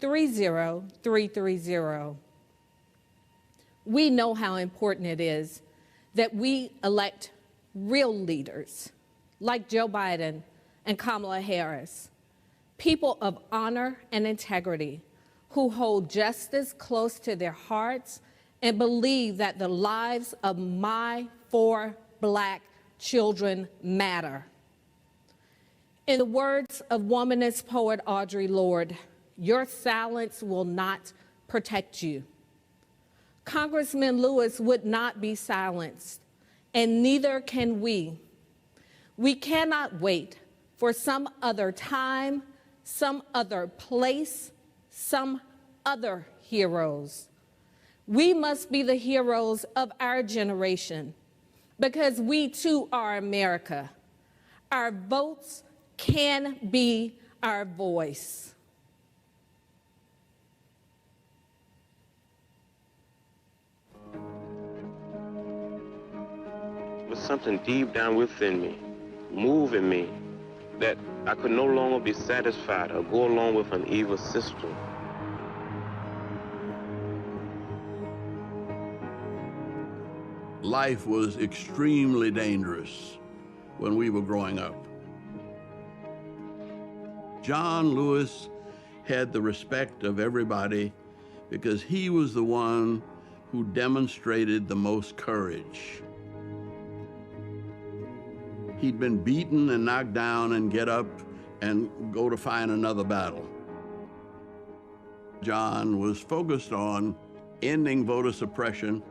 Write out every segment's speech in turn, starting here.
30330. We know how important it is that we elect real leaders like Joe Biden and Kamala Harris, people of honor and integrity who hold justice close to their hearts and believe that the lives of my 4 Black children matter. In the words of womanist poet Audre Lorde, your silence will not protect you. Congressman Lewis would not be silenced, and neither can we. We cannot wait for some other time, some other place, some other heroes. We must be the heroes of our generation because we too are America. Our votes can be our voice. There was something deep down within me, moving me, that I could no longer be satisfied or go along with an evil system. Life was extremely dangerous when we were growing up. John Lewis had the respect of everybody because he was the one who demonstrated the most courage. He'd been beaten and knocked down and get up and go to find another battle. John was focused on ending voter suppression,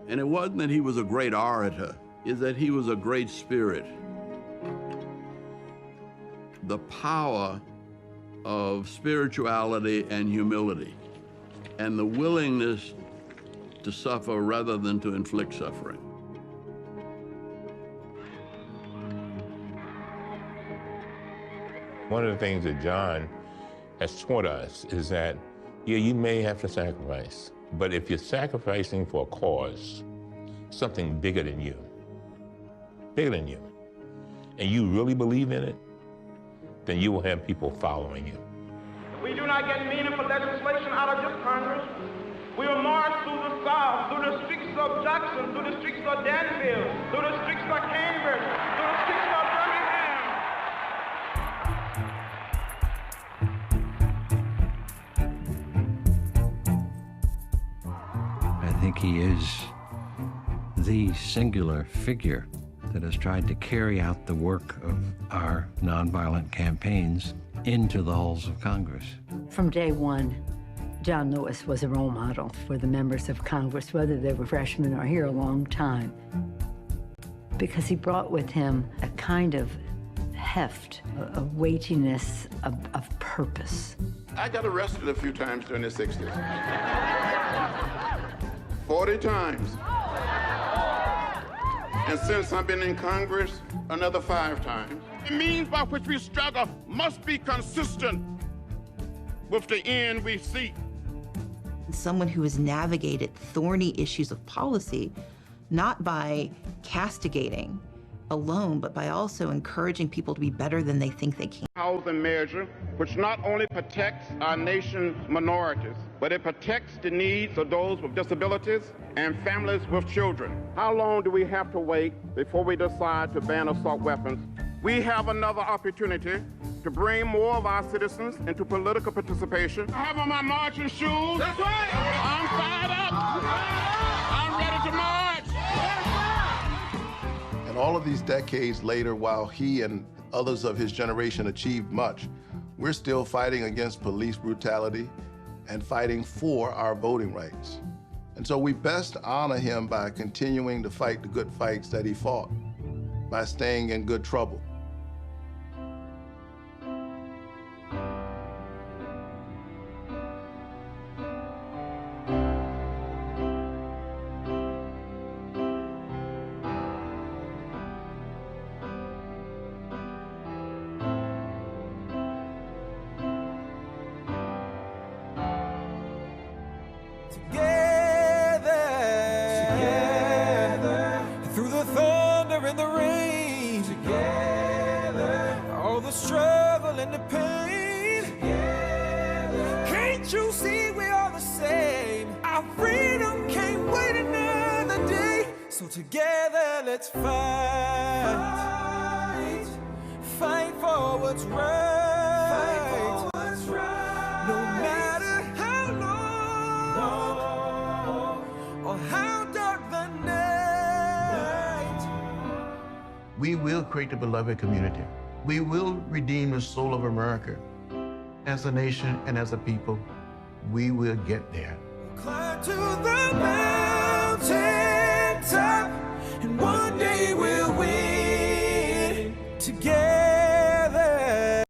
and it wasn't that he was a great orator, it's that he was a great spirit. The power of spirituality and humility, and the willingness to suffer rather than to inflict suffering. One of the things that John has taught us is that, yeah, you may have to sacrifice, but if you're sacrificing for a cause, something bigger than you, and you really believe in it, then you will have people following you. If we do not get meaningful legislation out of this Congress, we will march through the South, through the streets of Jackson, through the streets of Danville, through the streets of Cambridge, through the streets of Birmingham. I think he is the singular figure that has tried to carry out the work of our nonviolent campaigns into the halls of Congress. From day one, John Lewis was a role model for the members of Congress, whether they were freshmen or here a long time, because he brought with him a kind of heft, a weightiness of purpose. I got arrested a few times during the 60s. 40 times. And since I've been in Congress, another 5 times. The means by which we struggle must be consistent with the end we seek. Someone who has navigated thorny issues of policy, not by castigating alone, but by also encouraging people to be better than they think they can. Housing measure, which not only protects our nation's minorities, but it protects the needs of those with disabilities and families with children. How long do we have to wait before we decide to ban assault weapons? We have another opportunity to bring more of our citizens into political participation. I have on my marching shoes. That's right. I'm fired up. I'm ready to march. And all of these decades later, while he and others of his generation achieved much, we're still fighting against police brutality and fighting for our voting rights. And so we best honor him by continuing to fight the good fights that he fought, by staying in good trouble. Struggle and the pain. Together. Can't Can't you see we're all the same? Our freedom can't wait another day. So together let's fight. Fight for what's right. No matter how long or how dark the night. We will create the beloved community. We will redeem the soul of America. As a nation and as a people, we will get there. Climb to the mountain top and one